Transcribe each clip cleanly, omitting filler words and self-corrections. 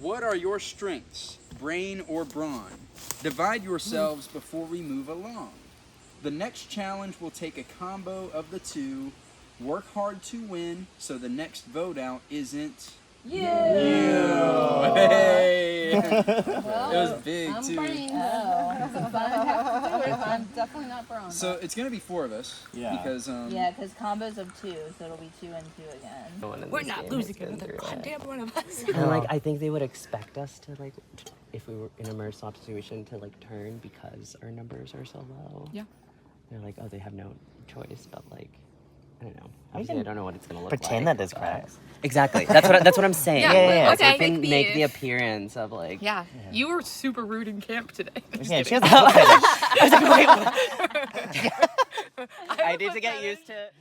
What are your strengths, brain or brawn? Divide yourselves before we move along. The next challenge will take a combo of the two. Work hard to win, so the next vote out isn't you. Hey! Well, it was big I'm too. brain. I'm definitely not brawn. So it's gonna be 4 of us. Yeah. Because because combos of 2, so it'll be 2 and 2 again. We're not losing another goddamn one of us. And like I think they would expect us to like, if we were in a merge swap situation, to like turn because our numbers are so low. Yeah. They're like, oh, they have no choice, but like, I don't know. Obviously, I don't know what it's gonna look Pretend like. that there's cracks. Exactly. That's what I'm saying. Yeah, So okay. we can make the appearance of like. Yeah, you were super rude in camp today. Yeah, she has a foot fetish. I need to get used to.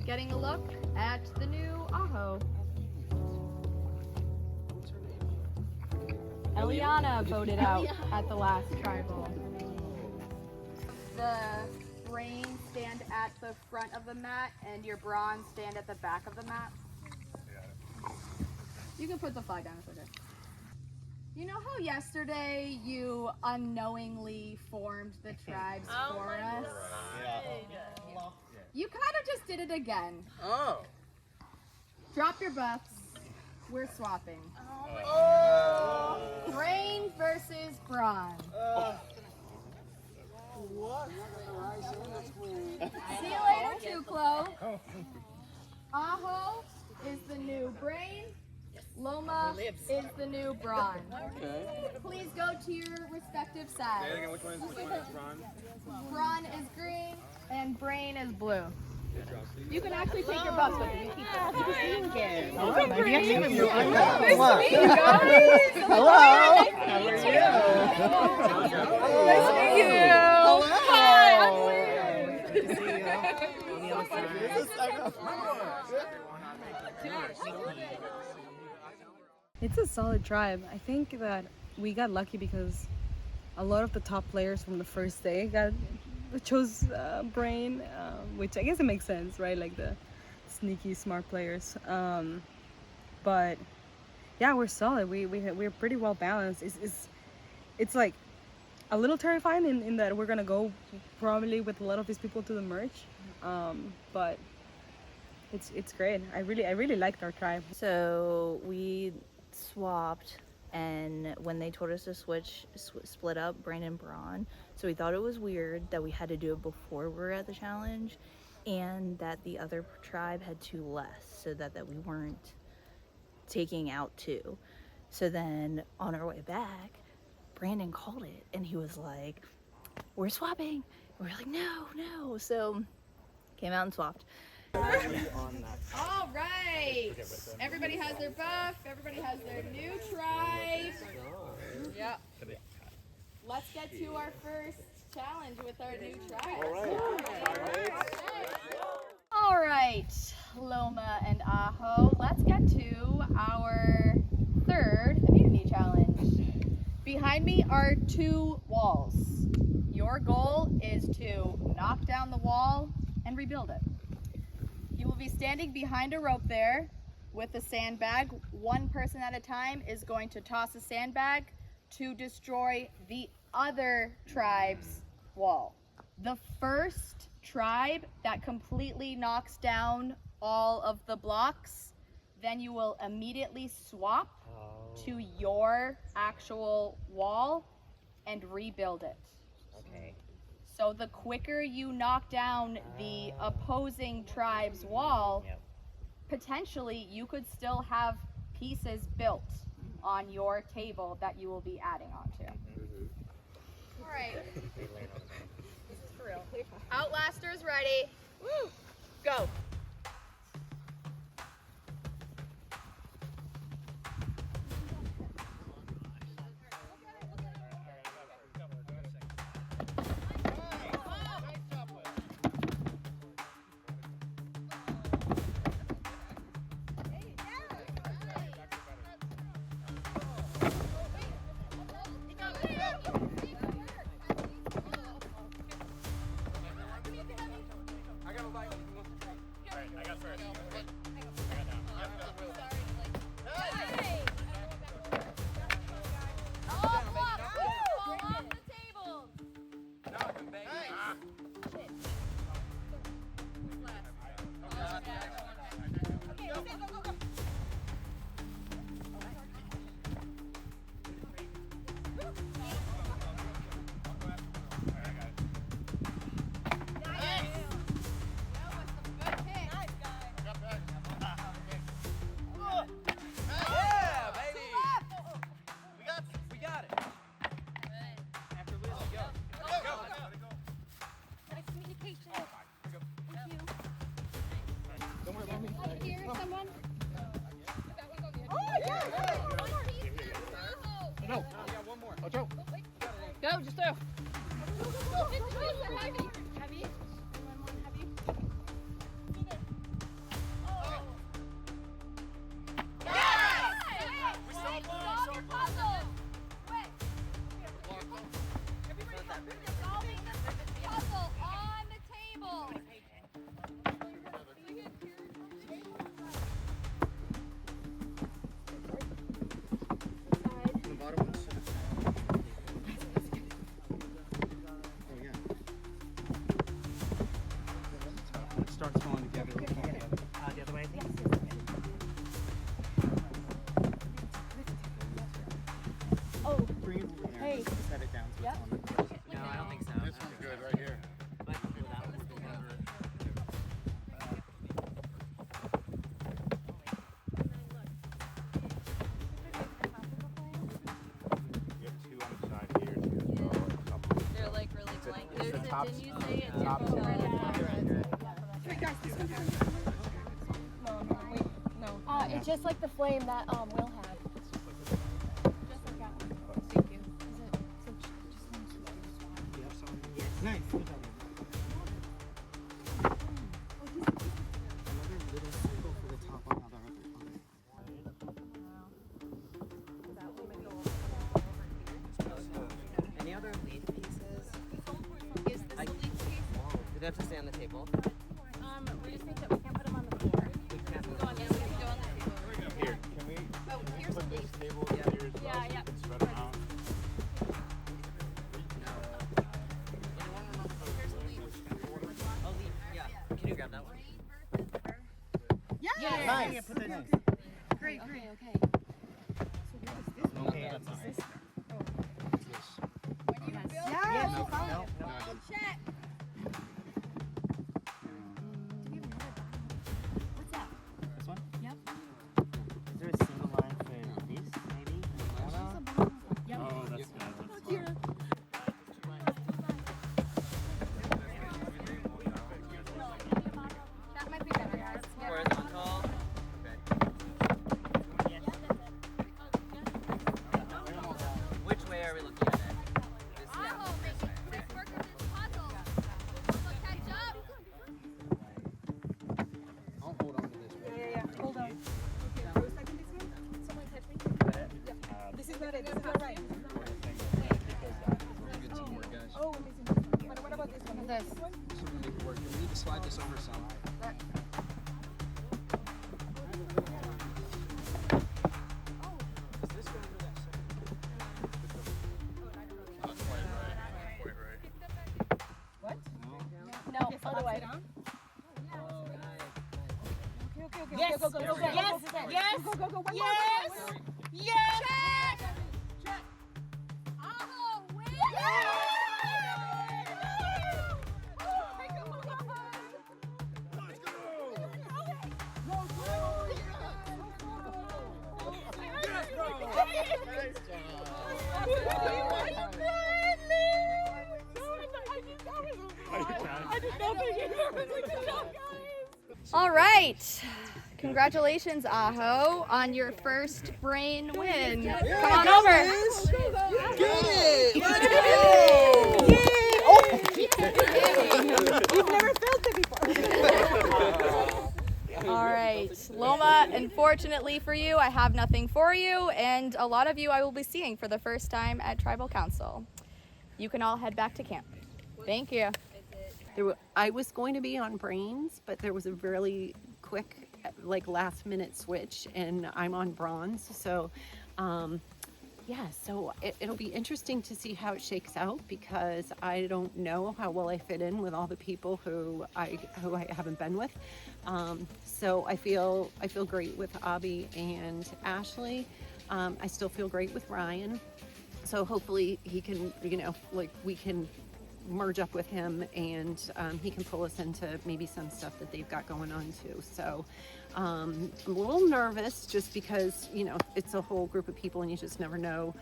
Getting a look at the new Aho. Eliana voted out at the last tribal. The brain stand at the front of the mat and your bronze stand at the back of the mat. You can put the flag down, it's okay. You know how yesterday you unknowingly formed the tribes for us? You kind of just did it again. Oh. Drop your buffs. We're swapping. Brain versus brawn. See you later, Tuklo. Aho is the new brain. Loma is the new brawn. Please go to your respective sides. Which one is brawn? Brawn is green and brain is blue. You can actually take your buffs with you. You keep them. Good to see you again. Nice to meet you guys. Hello. How are you? Nice to meet you. Hi. Good to see you. It's a solid tribe. I think that we got lucky because a lot of the top players from the first day chose brain, which I guess it makes sense, right? Like the sneaky, smart players. But yeah, we're solid. We're pretty well balanced. It's like a little terrifying in that we're gonna go probably with a lot of these people to the merge, but it's great. I really liked our tribe. So we swapped, and when they told us to split up brain and brawn, so we thought it was weird that we had to do it before we were at the challenge, and that the other tribe had 2 less, so that we weren't taking out 2. So then on our way back, Brandon called it and he was like, we're swapping. And we're like, no. So came out and swapped. All Everybody has their buff. Everybody has their new tribe. Yep. Let's get to our first challenge with our new tribe. All right, Loma and Aho. Let's get to our third immunity challenge. Behind me are 2 walls. Your goal is to knock down the wall and rebuild it. You will be standing behind a rope there with a sandbag. One person at a time is going to toss a sandbag to destroy the other tribe's wall. The first tribe that completely knocks down all of the blocks, then you will immediately swap to your actual wall and rebuild it. Okay. So the quicker you knock down the opposing tribe's wall, potentially you could still have pieces built on your table that you will be adding onto. All right. This is for real. Outlasters ready. Woo! Go. Go, just throw. Heavy. Heavy. Anyone want heavy? Yes! We solved your puzzle. Quick. Everybody solving the puzzle on the table. The bottom ones. It starts falling together. The other way, I think. Bring it over there. Hey. Set it down so Yep. it's on the ground. No, I don't think so. This one's good right here. But that one would be better. You have 2 on the side here, 2 as well. A couple. They're like really blank. It's the top- Didn't you say it? top didn't two. turn it on? It's just like the flame that Will had. Nice. Good job. Another little circle for the top on the other one. Any other leaf pieces? Is this a leaf piece? Do they have to stay on the table? We just think that we can't put them on the floor. We can't move Go on, yeah, we can go on the table. Here, can we Here's put a this leaf. table here as well? Yeah, So we yeah. can spread them out. Oh, leaf. Yeah. Can you grab that one? Nice. Put that nice. Great. Okay, that's all right. When you build Yeah, your no, wall, no, I didn't. check. What's that? This one? Yep. Is there a single line for these, maybe? Yep. Oh, that's good. That might be better, guys. Yeah. Horizontal. Okay. All right. Congratulations, Aho, on your first brain win. Come on over. Get it! Let's You've never felt it before. All right. Loma, unfortunately for you, I have nothing for you, and a lot of you I will be seeing for the first time at Tribal Council. You can all head back to camp. Thank you. I was going to be on brains, but there was a really quick, like last minute switch, and I'm on bronze. So, so it'll be interesting to see how it shakes out, because I don't know how well I fit in with all the people who I haven't been with. So I feel great with Abby and Ashley. I still feel great with Ryan. So hopefully he can, we can merge up with him, and he can pull us into maybe some stuff that they've got going on too. So I'm a little nervous, just because it's a whole group of people and you just never know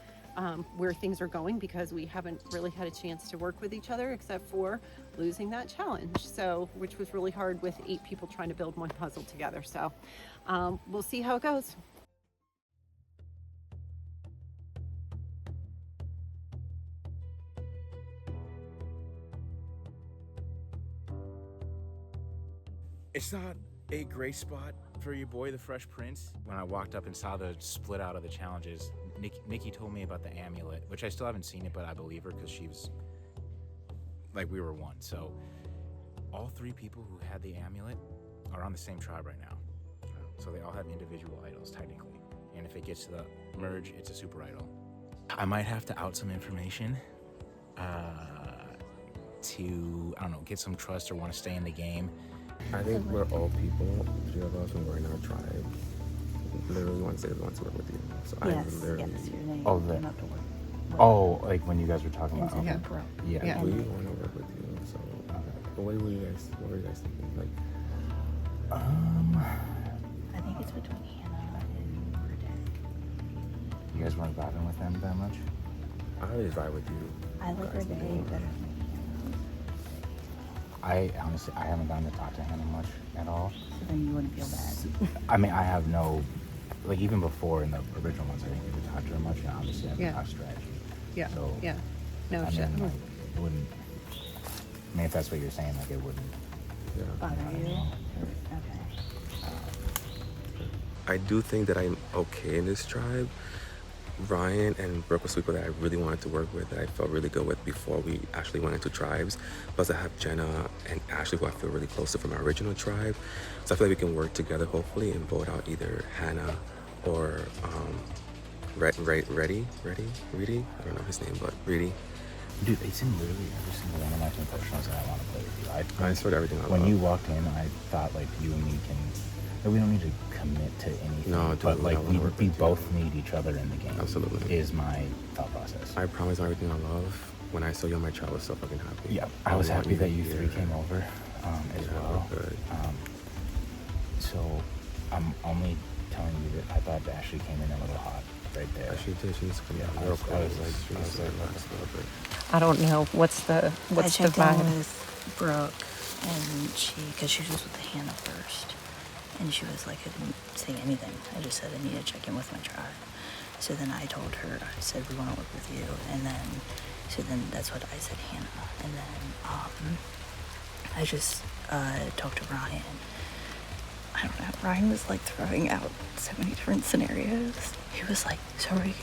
where things are going, because we haven't really had a chance to work with each other except for losing that challenge, so which was really hard with 8 people trying to build one puzzle together. So we'll see how it goes. It's not a great spot for your boy, the Fresh Prince. When I walked up and saw the split out of the challenges, Nikki told me about the amulet, which I still haven't seen it, but I believe her, because she was like, we were one. So all 3 people who had the amulet are on the same tribe right now. So they all have individual idols technically. And if it gets to the merge, it's a super idol. I might have to out some information to, I don't know, get some trust or want to stay in the game. I think we're all people, 3 of us, and we're in our tribe. Literally want to work with you. So I literally. Yes, your name. Oh, You have to work. Oh, like when you guys were talking about. Yeah. Yeah. We want to work with you. So, what were you guys thinking? Like, I think it's between Hannah and Renee. You guys weren't vibing with them that much? I always vibe with you. I like guys. Renee better than I honestly, I haven't gotten to talk to Hannah much at all. so then you wouldn't feel bad. I mean, I have no, like even before in the original ones, I didn't get to talk to her much, and obviously I haven't talked strategy. Yeah. So, Yeah. No I shit. mean, like, it wouldn't, I mean, if that's what you're saying, like it wouldn't. Yeah. Bother you? Okay. I do think that I'm okay in this tribe. Ryan and Brooke was people that I really wanted to work with, that I felt really good with before we actually went into tribes. Plus I have Jenna and Ashley, who I feel really close to from our original tribe. So I feel like we can work together, hopefully, and vote out either Hannah or Reedy? I don't know his name, but Reedy. Dude, it's in literally every single one of my team professionals that I want to play with you. I sort of everything I When love. you walked in, I thought like you and me can, like, we don't need to commit to anything. No, dude, but like I wanna work we with you. both need each other in the game. Absolutely. Is my thought process. I promise everything I love. When I saw you on my child, I was so fucking happy. Yeah, I was want happy that to you be 3 here. came over as well. Good. So I'm only telling you that I thought Ashley came in a little hot right there. She did. She needs to come Yeah, out. I Real was quick. like, She needs to relax a little bit. I don't know. What's the I checked in vibe? with Brooke, and because she was with Hannah first, and she was like, I didn't say anything. I just said I need to check in with my tribe. So then I told her, I said we want to work with you, and then that's what I said, Hannah, and then I just talked to Ryan. I don't know. Ryan was like throwing out so many different scenarios. He was like, so do you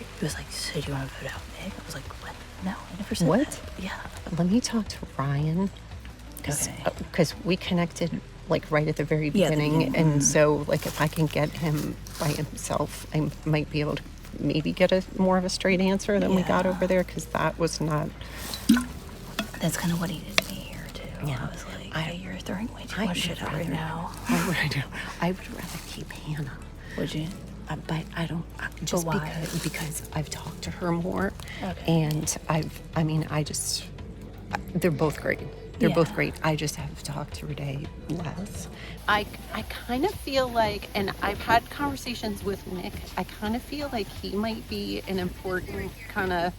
want to vote out Nick? I was like, what? No, I never said What? that. Yeah. Let me talk to Ryan, Okay. because we connected like right at the very Yeah, the beginning, beginning. and so like if I can get him by himself, I might be able to maybe get a more of a straight answer than we got Yeah. over there, because that was not. That's kind of what he did to me here too. Yeah. I was like, You're throwing way too much shit out right now. I would rather keep Hannah. Would you? But I don't, just But why? because I've talked to her more. Okay. And they're both great. They're both Yeah. great. I just have talked to Renee less. I kind of feel like, and I've had conversations with Nick, I kind of feel like he might be an important kind of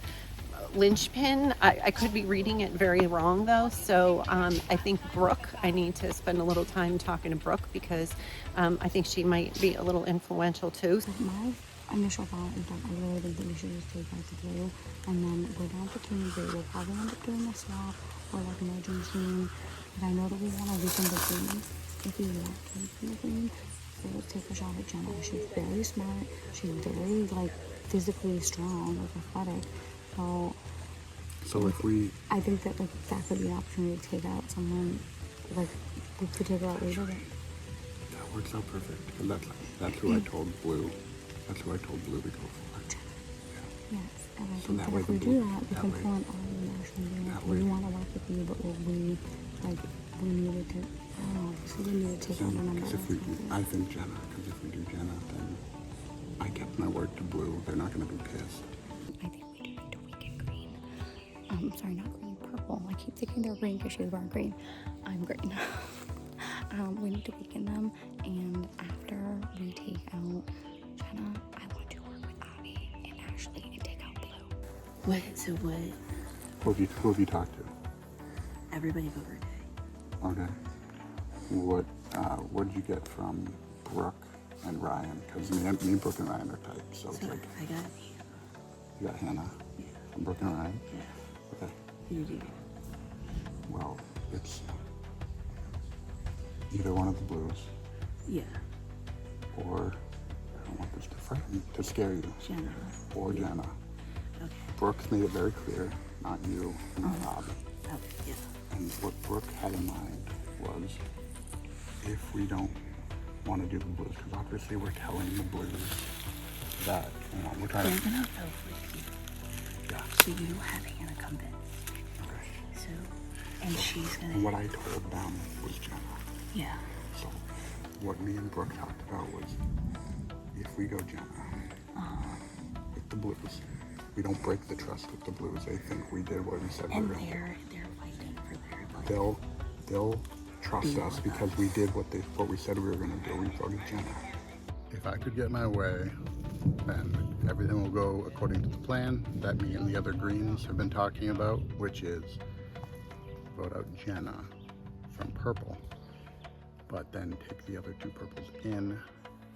linchpin. I could be reading it very wrong though. So I think Brooke, I need to spend a little time talking to Brooke because I think she might be a little influential too. My initial thought is that I really think that we should just take out the blue and then go down to green. We'll probably end up doing a swap or like merging green. But I know that we want to weaken the green. If we want to weaken the green, we'll take a shot at Jenna. She's very smart. She's very like physically strong, like athletic. So if we, I think that like that could be an opportunity to take out someone, like we could take her out later. that works out perfect. And that's who I told Blue. That's who I told Blue to go for. Yes, and I So think that that way if we the do blue- that, we that can way- pull in all the national games. that We way- want to work with you, but we needed to, I don't know, so we needed to take out a number. Because if we, I think Jenna, because if we do Jenna, then I kept my word to Blue. They're not going to be pissed. I think we do need to weaken green. Sorry, not green, purple. I keep thinking they're green because she's wearing green. I'm green. We need to weaken them, and after we take out Jenna, I want to work with Abby and Ashley and take out Blue. Who have you talked to? Everybody but Renee. Okay. What did you get from Brooke and Ryan? Because me, Brooke, and Ryan are tight. So it's like I got you got Hannah from Brooke and Ryan. Yeah. Okay. You do. Well, it's either one of the Blues Yeah. or I don't want this to frighten, to scare you. Jenna. Or Jenna. Okay. Brooke's made it very clear, not you, not Bob. Oh, yeah. And what Brooke had in mind was if we don't want to do the Blues, because obviously we're telling the Blues that, we're trying They're to. gonna vote with you. Yeah. So you have Hannah convinced. Okay. So, and she's gonna. And what I told them was Jenna. Yeah. So what me and Brooke talked about was if we go Jenna with the Blues, we don't break the trust with the Blues. They think we did what we said we And were going to do. they're fighting for their life. They'll trust us because we did what we said we were going to do. We voted Jenna. If I could get my way, then everything will go according to the plan that me and the other Greens have been talking about, which is vote out Jenna from Purple, but then take the other two purples in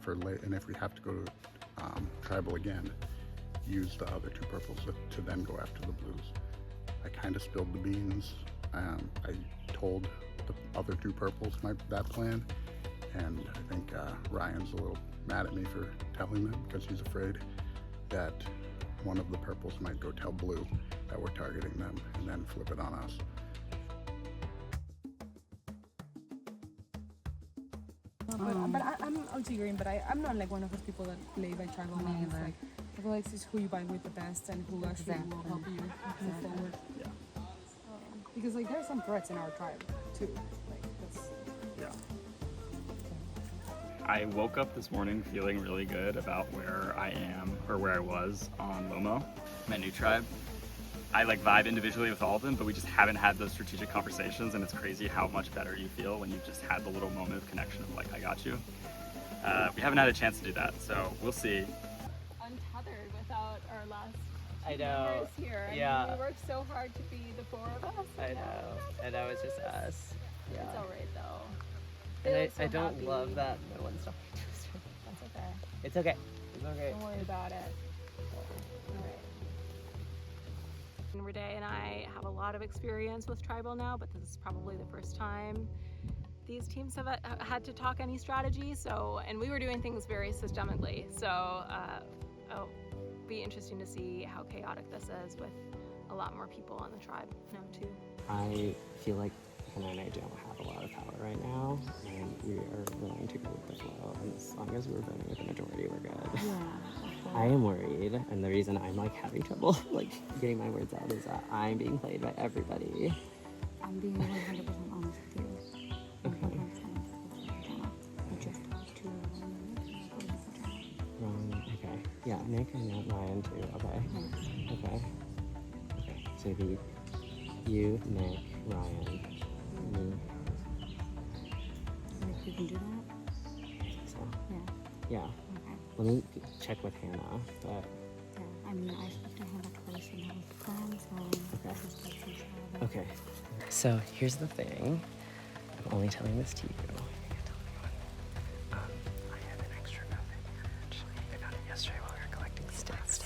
for late. And if we have to go to tribal again, use the other two purples to then go after the Blues. I kind of spilled the beans. I told the other two purples that plan, and I think Ryan's a little mad at me for telling them because he's afraid that one of the purples might go tell Blue that we're targeting them and then flip it on us. But I'm also green, but I'm not like one of those people that play by tribal lines. Like, I feel like it's who you bind with the best and who actually will help you move forward. Yeah. Because like there's some threats in our tribe too. Like that's I woke up this morning feeling really good about where I am or where I was on Lomo, my new tribe. I like vibe individually with all of them, but we just haven't had those strategic conversations, and it's crazy how much better you feel when you've just had the little moment of connection of like, I got you. We haven't had a chance to do that, so we'll see. Untethered without our last I know. members here. Yeah. I mean, we worked so hard to be the four of us. I know. And now it's just us. Yeah. It's alright though. And They look so I don't happy. love that no one's talking to us. That's okay. It's okay. It's okay. Don't worry about it. Alright. Renee and I have a lot of experience with tribal now, but this is probably the first time these teams have had to talk any strategy. So, and we were doing things very systemically. So, it'll be interesting to see how chaotic this is with a lot more people on the tribe now too. I feel like Hannah and I don't have a lot of power right now, and we are willing to go with the flow. And as long as we're voting with the majority, we're good. I am worried, and the reason I'm like having trouble like getting my words out is that I'm being played by everybody. I'm being 100% honest with you. Yeah, Nick and Ryan too. Okay. Okay. Okay. So it'd be you, Nick, Ryan, me. Like you can do that? I think so. Yeah. Yeah. Okay. Let me check with Hannah, but Yeah. I mean, I spoke to Hannah twice and that was the plan, so that's just like some travel. okay. So here's the thing. I'm only telling this to you. I can't tell anyone. I have an extra vote in here, actually. I got it yesterday while we were collecting sticks.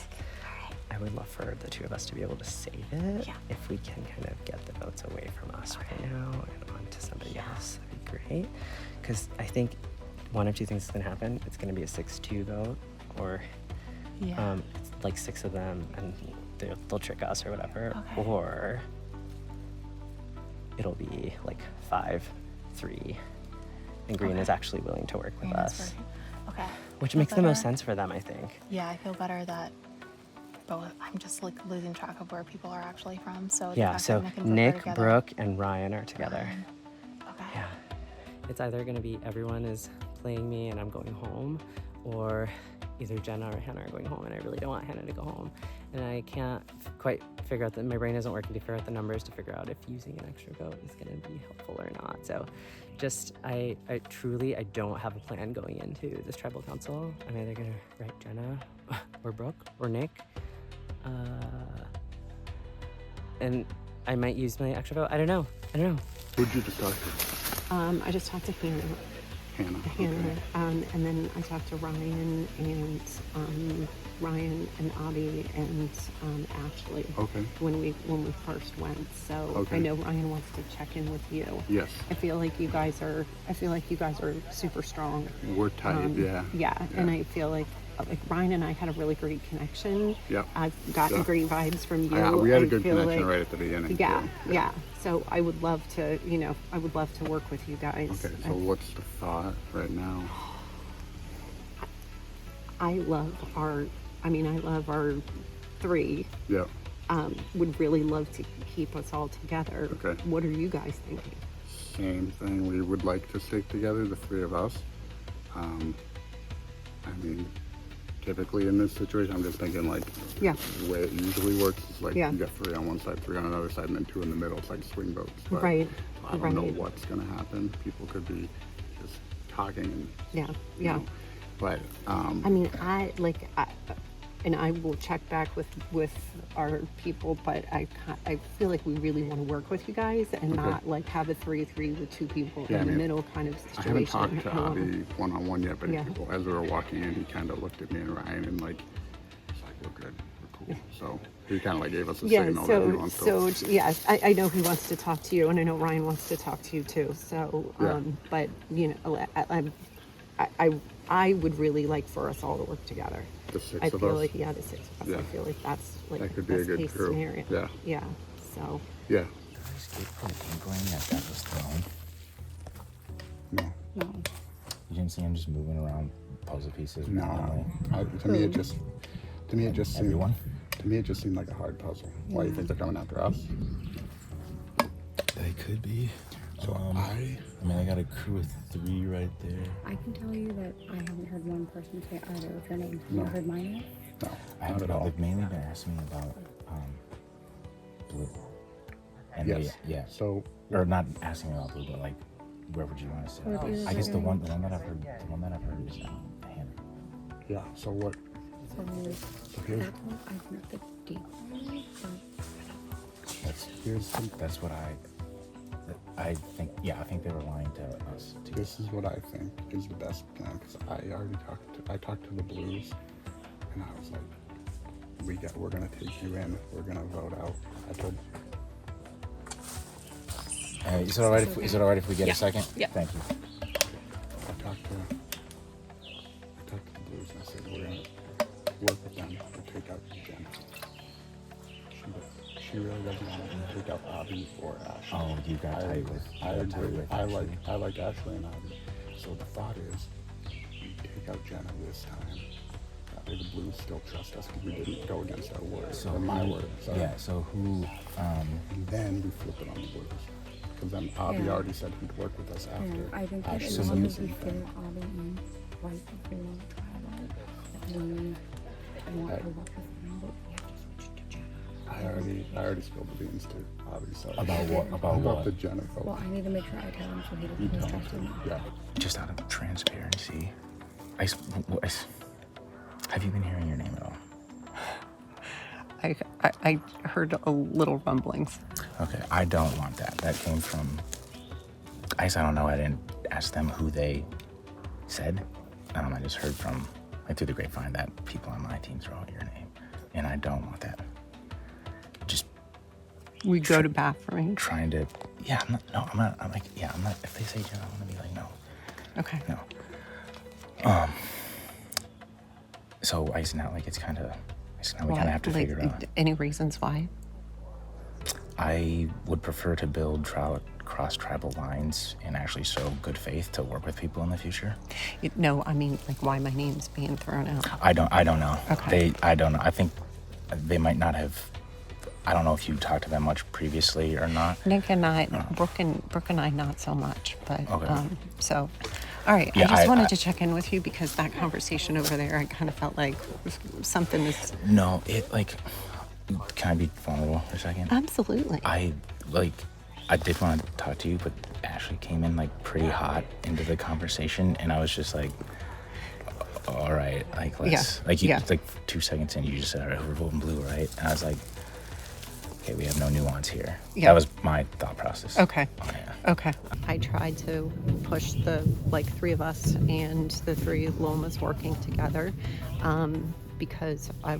I would love for the two of us to be able to save it. Yeah. If we can kind of get the votes away from us right now and onto somebody else, that'd be great. Because I think one of two things is going to happen. It's going to be a 6-2 vote, or it's like 6 of them and they'll trick us or whatever. Okay. Or it'll be like 5-3 and Green is actually willing to work with Green is us. Okay. Which Feel makes the most better? sense for them, I think. Yeah, I feel better that both. I'm just like losing track of where people are actually from. So the Yeah, fact so that Nick and Brooke are Nick, together- Brooke, and Ryan are together. Okay. Yeah. It's either going to be everyone is playing me and I'm going home, or either Jenna or Hannah are going home, and I really don't want Hannah to go home. And I can't quite figure out my brain isn't working to figure out the numbers to figure out if using an extra vote is going to be helpful or not. So just, I truly, I don't have a plan going into this tribal council. I'm either going to write Jenna or Brooke or Nick. And I might use my extra vote. I don't know. Who'd you just talk to? I just talked to Hannah. Hannah. Hannah, Okay. and then I talked to Ryan and Avi and Ashley Okay. when we first went. So Okay. I know Ryan wants to check in with you. Yes. I feel like you guys are super strong. We're tight, yeah. Yeah, and I feel like Ryan and I had a really great connection. Yep. I've gotten Yeah. great vibes from you. We had a I good feel connection like- right at the beginning. Yeah, too. yeah. So I would love to, work with you guys. Okay, so what's the thought right now? I love our three. Yeah. Would really love to keep us all together. Okay. What are you guys thinking? Same thing. We would like to stick together, the three of us. I mean, typically in this situation, I'm just thinking like Yeah. the way it usually works is like Yeah. you got 3 on one side, 3 on another side, and then 2 in the middle. It's like swing votes. But Right. I don't know Right. what's gonna happen. People could be just talking and Yeah. you Yeah. know, but I mean, and I will check back with our people, but I feel like we really want to work with you guys and not like have a 3-3 with 2 people Yeah, in I the mean, middle kind of I haven't situation. talked to Avi one-on-one yet, but Yeah. as we were walking in, he kind of looked at me and Ryan and like, he's like, we're good, we're cool. So he kind of like gave us a Yeah, signal that he wants to. yeah, I know he wants to talk to you, and I know Ryan wants to talk to you too. So, Yeah. but I would really like for us all to work together. The 6 I of feel us. like the 6 of us. Yeah. I feel like that's like That could be a best good case crew. scenario. Yeah. Yeah. So. Yeah. Did I just get an inkling that was thrown? No. No. You didn't see him just moving around puzzle pieces? No. randomly? To me, it just seemed. Everyone? To me, it just seemed like a hard puzzle. Why do you think they're coming after us? They could be. So I mean, I got a crew of 3 right there. I can tell you that I haven't heard one person say either of your names. Have No. you heard mine yet? No, I not haven't at all. They've mainly been asking me about Blue. And Yes. yeah. So Or not asking me about Blue, but like, where would you want to sit? Well, it is I guess the very- one that I've heard is Hannah. yeah. So what? So here's- that's what I've met the date on, That's what I think. Yeah, I think they were lying to us. This is what I think is the best plan because I talked to the Blues, and I was like, we're gonna take you in. We're gonna vote out. I told. Is it alright if we get a second? Yeah. Thank you. I talked to the Blues and I said we're gonna work with them to take out Jen. She really doesn't want to take out Abby or Ashley. Oh, you got tight with. I you got tight agree. with I Ashley. like Ashley and Abby. So the thought is, we take out Jenna this time. That way the Blues still trust us because we didn't go against our word or my word. So, Yeah. So who? And then we flip it on the Blues. Because then Abby Yeah. already said he'd work with us after. Yeah, I think that Ashley as said long the as we same fit thing. Abby in right before trial, I want to work with them, but we have to switch to Jenna. I already spilled the beans to Bobby. So About what? About what? the Jenna vote. Well, I need to make sure I tell him so he You doesn't tell stress him. me. Yeah. Just out of transparency, have you been hearing your name at all? I heard a little rumblings. Okay, I don't want that. That came from, I don't know, I didn't ask them who they said. I just heard from, like, through the grapevine that people on my team throw out your name. And I don't want that. Just We go to bat for me. trying to, I'm not, if they say Jenna, I'm gonna be like, no. Okay. No. So now, like, it's kind of, now we kind of have to figure out. Any reasons why? I would prefer to build cross-tribal lines and actually show good faith to work with people in the future. No, I mean, like, why my name's being thrown out. I don't know. Okay. I don't know. I think they might not have. I don't know if you talked to them much previously or not. Nick and I, Brooke and I, not so much, but Okay. so. All right, Yeah, I just wanted I- to check in with you because that conversation over there, I kind of felt like something is. No, can I be vulnerable for a second? Absolutely. I did want to talk to you, but Ashley came in, like, pretty hot into the conversation, and I was just like, all right, like, let's, like 2 seconds in, you just said, all right, we're voting blue, right? And I was like, okay, we have no nuance here. Yeah. That was my thought process. Okay. on it. Okay. I tried to push the, like, 3 of us and the 3 Lomas working together because I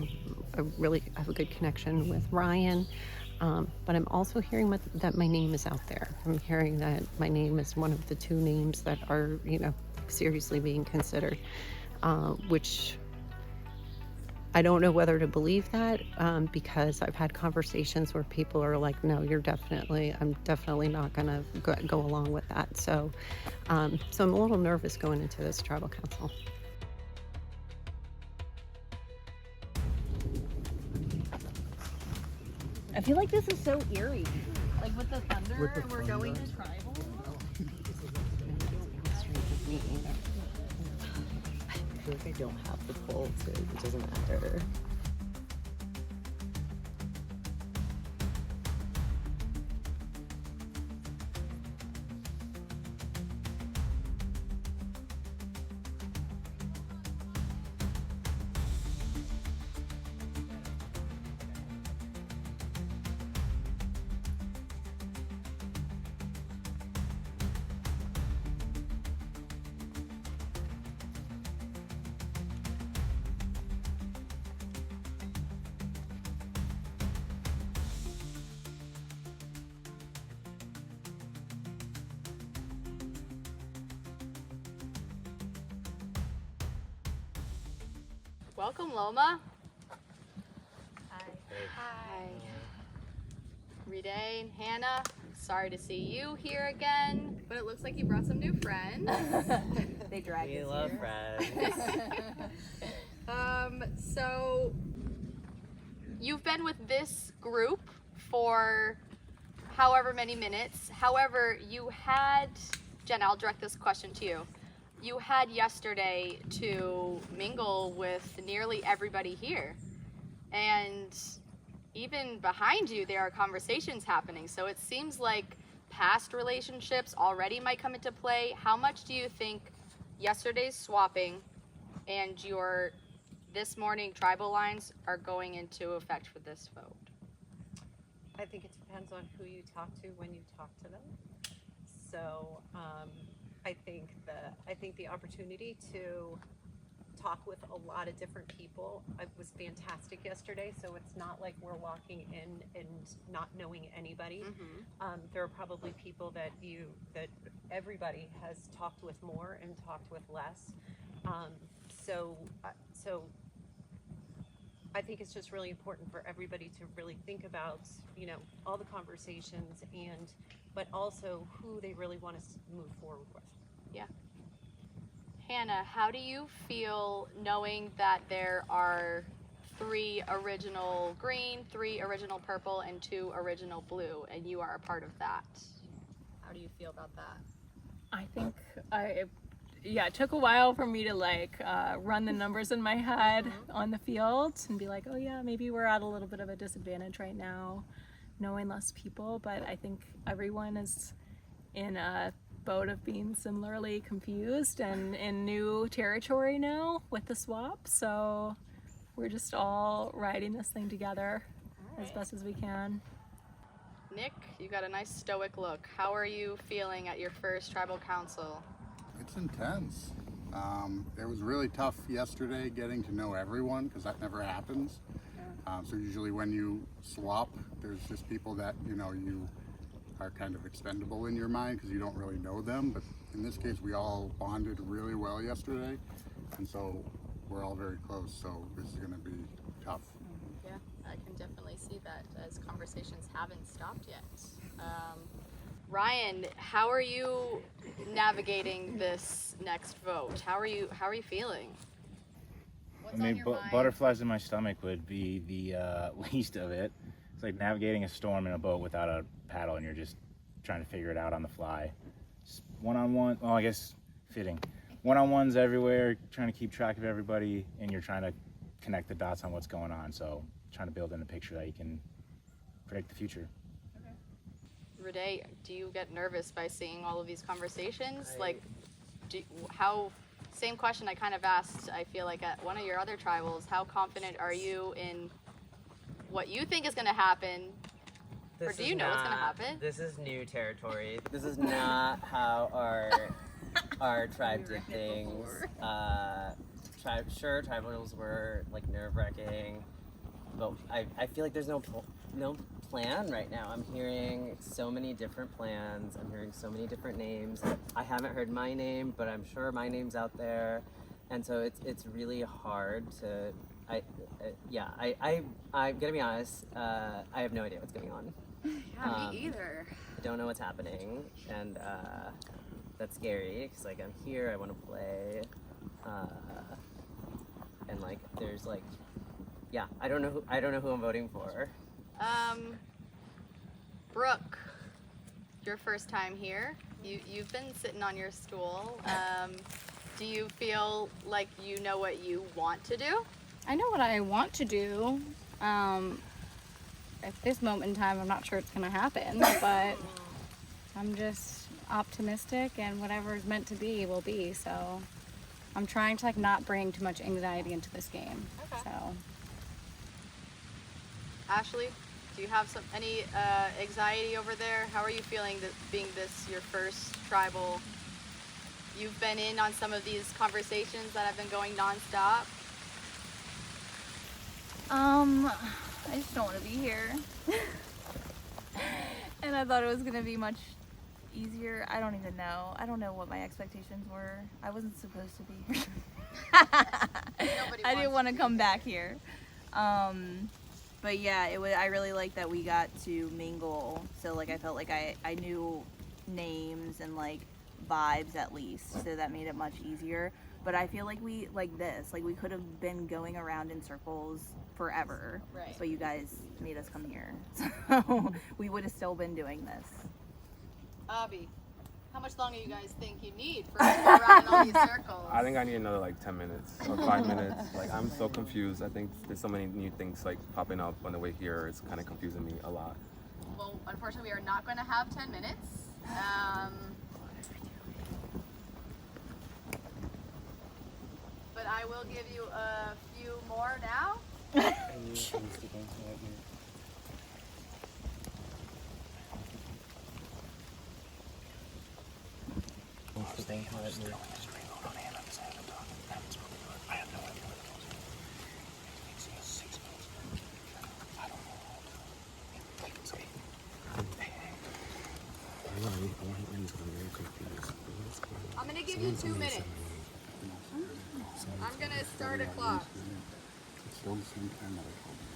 really have a good connection with Ryan. But I'm also hearing that my name is out there. I'm hearing that my name is one of the 2 names that are, seriously being considered, which I don't know whether to believe that because I've had conversations where people are like, no, I'm definitely not going to go along with that. So I'm a little nervous going into this tribal council. I feel like this is so eerie. Like with the thunder, and we're going to tribal. I feel like I don't have the pull, so it doesn't matter. Welcome, Loma. Hi. Rita and Hannah, sorry to see you here again, but it looks like you brought some new friends. They dragged us love here. friends. So you've been with this group for however many minutes. However, you had, Jen, I'll direct this question to you. You had yesterday to mingle with nearly everybody here. And even behind you, there are conversations happening. So it seems like past relationships already might come into play. How much do you think yesterday's swapping and your this morning tribal lines are going into effect for this vote? I think it depends on who you talk to when you talk to them. So I think the opportunity to talk with a lot of different people was fantastic yesterday. So it's not like we're walking in and not knowing anybody. There are probably people that everybody has talked with more and talked with less. So I think it's just really important for everybody to really think about, all the conversations but also who they really want to move forward with. Yeah. Hannah, how do you feel knowing that there are 3 original green, 3 original purple, and 2 original blue, and you are a part of that? How do you feel about that? I think yeah, it took a while for me to like run the numbers in my head on the field and be like, oh yeah, maybe we're at a little bit of a disadvantage right now, knowing less people. But I think everyone is in a boat of being similarly confused and in new territory now with the swap. So we're just all riding this thing together as best as we can. Nick, you got a nice stoic look. How are you feeling at your first tribal council? It's intense. It was really tough yesterday getting to know everyone because that never happens. So usually when you swap, there's just people that you are kind of expendable in your mind because you don't really know them. But in this case, we all bonded really well yesterday, and so we're all very close. So this is going to be tough. Yeah, I can definitely see that as conversations haven't stopped yet. Ryan, how are you navigating this next vote? How are you feeling? What's I mean, on your mind? butterflies in my stomach would be the least of it. It's like navigating a storm in a boat without a paddle, and you're just trying to figure it out on the fly. One-on-one, well, I guess fitting. One-on-ones everywhere, trying to keep track of everybody, and you're trying to connect the dots on what's going on. So trying to build in a picture that you can predict the future. Renee, do you get nervous by seeing all of these conversations? Same question I kind of asked, I feel like at one of your other tribals, how confident are you in what you think is going to happen? Or do you know what's going to happen? This is new territory. This is not how our tribe did things. Tribals were like nerve-wracking, but I feel like there's no plan right now. I'm hearing so many different plans. I'm hearing so many different names. I haven't heard my name, but I'm sure my name's out there, and so it's really hard to. I'm gonna be honest. I have no idea what's going on. Yeah, me either. I don't know what's happening, and that's scary because like I'm here. I want to play, and like there's like, yeah. I don't know who I'm voting for. Brooke, your first time here. You've been sitting on your stool. Do you feel like you know what you want to do? I know what I want to do. At this moment in time, I'm not sure it's going to happen, but I'm just optimistic, and whatever is meant to be will be. So I'm trying to like not bring too much anxiety into this game. Okay. So Ashley, do you have any anxiety over there? How are you feeling that being this your first tribal? You've been in on some of these conversations that have been going nonstop. I just don't want to be here. And I thought it was going to be much easier. I don't even know. I don't know what my expectations were. I wasn't supposed to be here. I didn't want to come back here. But yeah, I really liked that we got to mingle. So like I felt like I knew names and like vibes at least. So that made it much easier. But I feel like we could have been going around in circles forever. Right. But you guys made us come here. So we would have still been doing this. Abby, how much longer you guys think you need for us to go around in all these circles? I think I need another like 10 minutes or 5 minutes. Like I'm so confused. I think there's so many new things like popping up on the way here. It's kind of confusing me a lot. Well, unfortunately, we are not going to have 10 minutes. But I will give you a few more now. I'm going to give you 2 minutes. I'm going to start a clock. It's still the same time that I told you.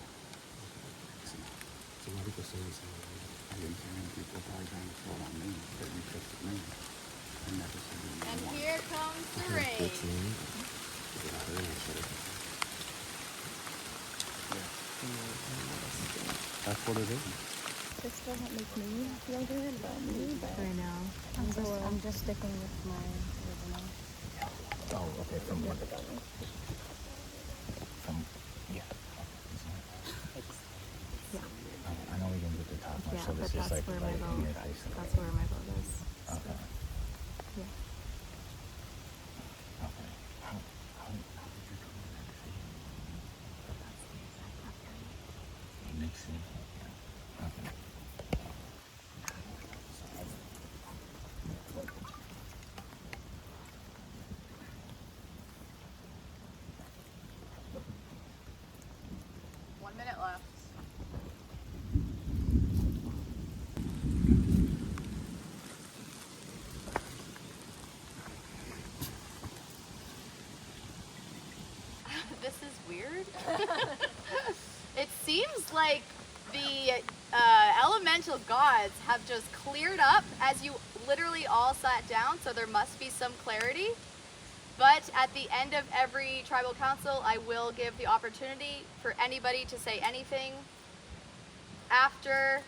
So why people say this? I didn't say any people probably trying to throw it on me, but you trusted me. I never said anything. And here comes the rain. That's what it is. this doesn't make me feel good about me, but I know. I'm just sticking with my original. Oh, okay, from what? From, yeah. Yeah. I know we didn't get the top much, Yeah, so this but is like that's where right my in vote. your face. That's where my vote is. So, Okay. yeah. Okay. How did you come to that decision? Mixing. Yeah. Okay. One minute left. This is weird. It seems like the elemental gods have just cleared up as you literally all sat down, so there must be some clarity. But at the end of every tribal council, I will give the opportunity for anybody to say anything. After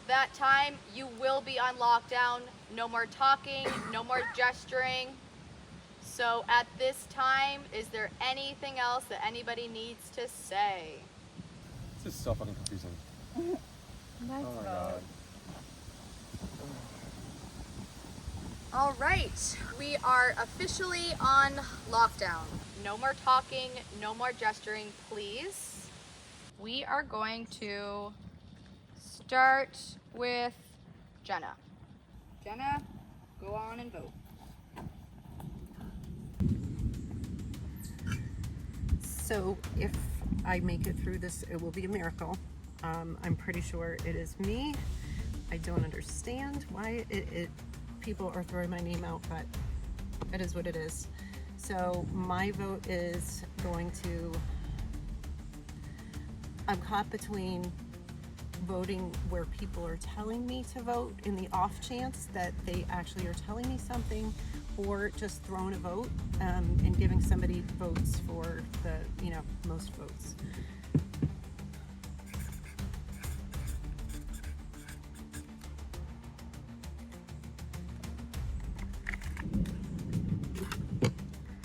that time, you will be on lockdown. No more talking, no more gesturing. So at this time, is there anything else that anybody needs to say? This is so fucking confusing. Oh my god. All right, we are officially on lockdown. No more talking, no more gesturing, please. We are going to start with Jenna. Jenna, go on and vote. So if I make it through this, it will be a miracle. I'm pretty sure it is me. I don't understand why people are throwing my name out, but it is what it is. So my vote is going to, I'm caught between voting where people are telling me to vote in the off chance that they actually are telling me something, or just throwing a vote and giving somebody votes for the, most votes.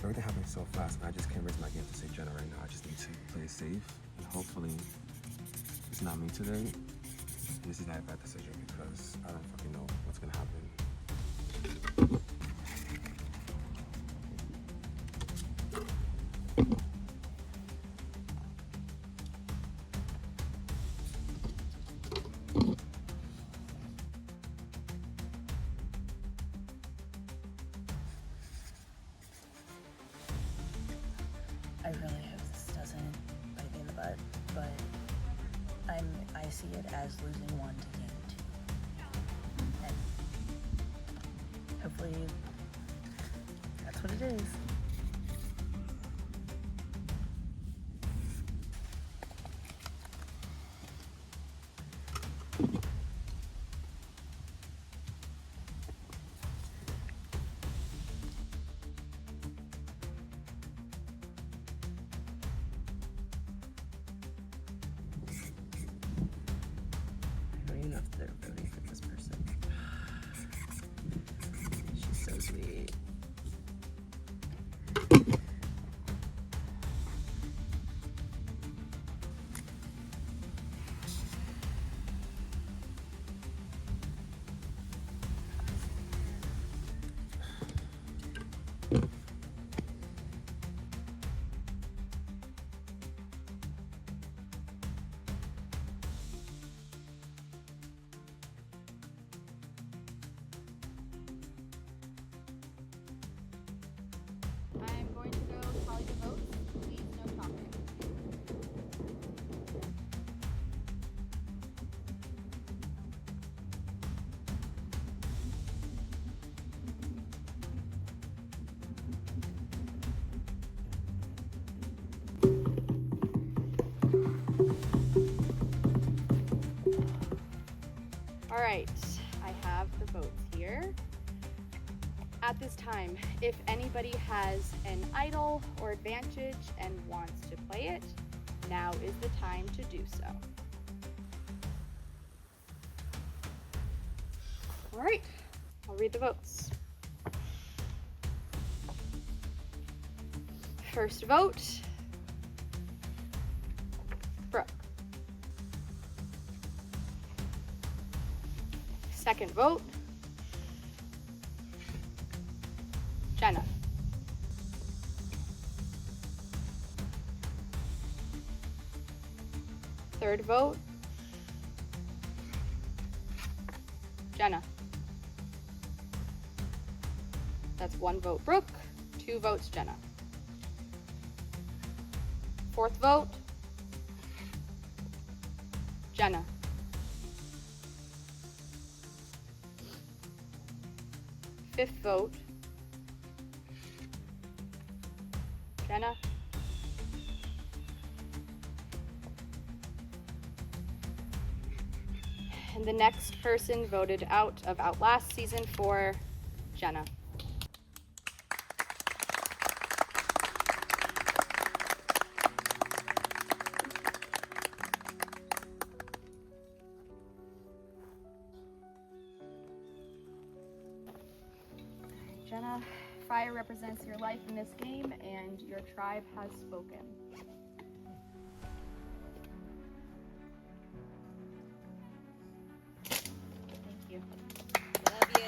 Everything happened so fast, and I just can't raise my game to say Jenna right now. I just need to play it safe, and hopefully it's not me today. And this is not a bad decision because I don't fucking know what's gonna happen. I really hope this doesn't bite me in the butt, but I see it as losing one to gain two. And hopefully that's what it is. I don't even know if they're voting for this person. She's so sweet. I'm going to go tally the votes. Please, no talking. All right, I have the votes here. At this time, if anybody has an idol or advantage and wants to play it, now is the time to do so. All right, I'll read the votes. First vote, Brooke. Second vote, Jenna. Third vote, Jenna. That's 1 vote Brooke, 2 votes Jenna. Fourth vote, Jenna. Fifth vote, Jenna. And the next person voted out of Outlast Season 4, Jenna. Jenna, fire represents your life in this game, and your tribe has spoken. Thank you. Love you.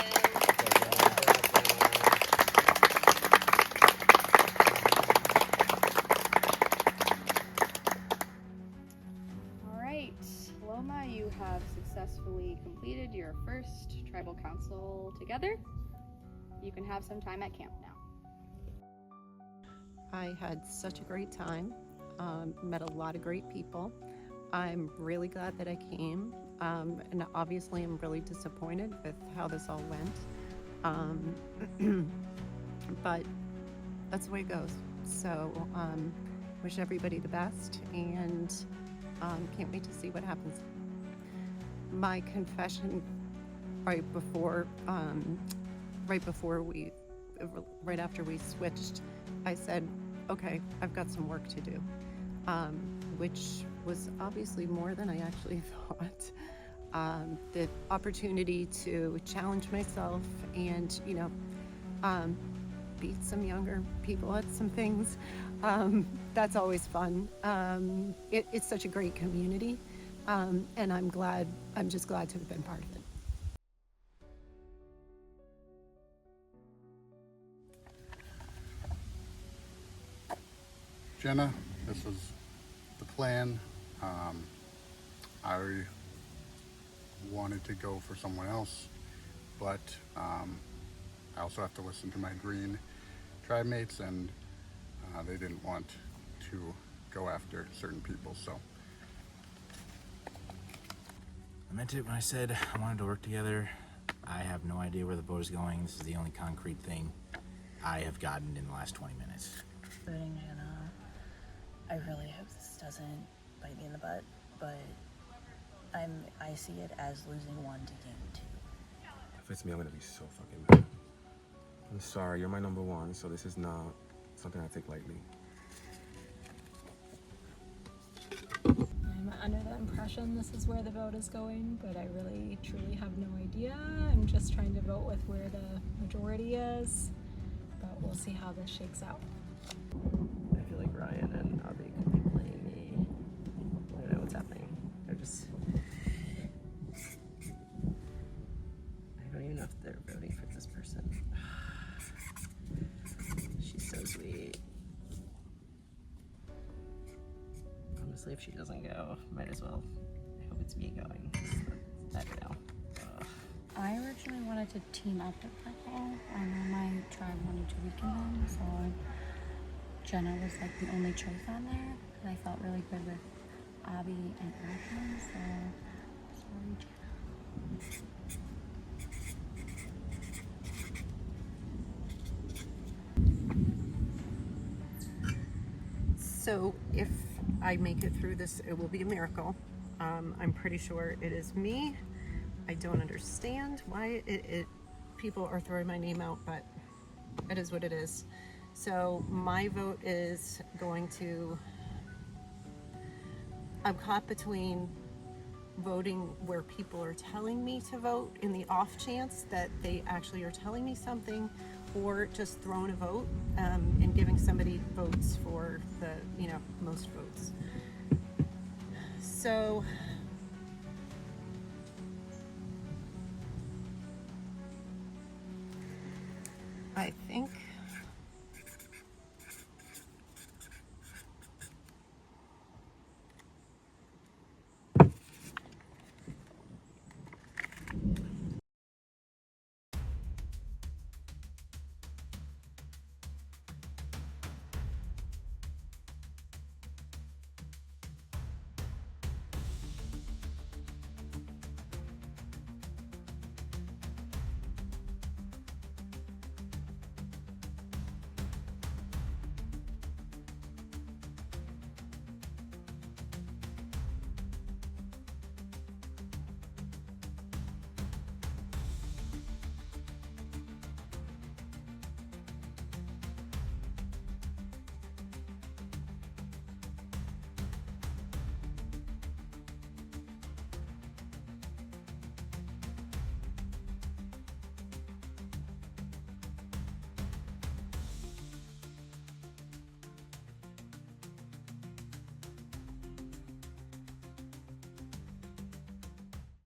All right, Loma, you have successfully completed your first tribal council together. You can have some time at camp now. I had such a great time, met a lot of great people. I'm really glad that I came, and obviously I'm really disappointed with how this all went, but that's the way it goes. So wish everybody the best, and can't wait to see what happens. My confession right after we switched, I said, okay, I've got some work to do, which was obviously more than I actually thought. The opportunity to challenge myself and, beat some younger people at some things, that's always fun. It's such a great community, and I'm just glad to have been part of it. Jenna, this was the plan. I wanted to go for someone else, but I also have to listen to my green tribe mates, and they didn't want to go after certain people, so. I meant it when I said I wanted to work together. I have no idea where the vote is going. This is the only concrete thing I have gotten in the last 20 minutes. Voting Jenna. I really hope this doesn't bite me in the butt, but I see it as losing 1 to gain 2. If it's me, I'm gonna be so fucking mad. I'm sorry, you're my number 1, so this is not something I take lightly. I'm under the impression this is where the vote is going, but I really truly have no idea. I'm just trying to vote with where the majority is, but we'll see how this shakes out. I feel like Ryan and Avi could be playing me. I don't know what's happening. They're just... I don't even know if they're voting for this person. She's so sweet. Honestly, if she doesn't go, might as well. I hope it's me going. I don't know. I originally wanted to team up with Purple. I know my tribe wanted to weaken them, so Jenna was like the only choice on there, and I felt really good with Abby and Ashley, so sorry, Jenna. So if I make it through this, it will be a miracle. I'm pretty sure it is me. I don't understand why people are throwing my name out, but it is what it is. So my vote is going to, I'm caught between voting where people are telling me to vote in the off chance that they actually are telling me something, or just throwing a vote and giving somebody votes for the most votes. So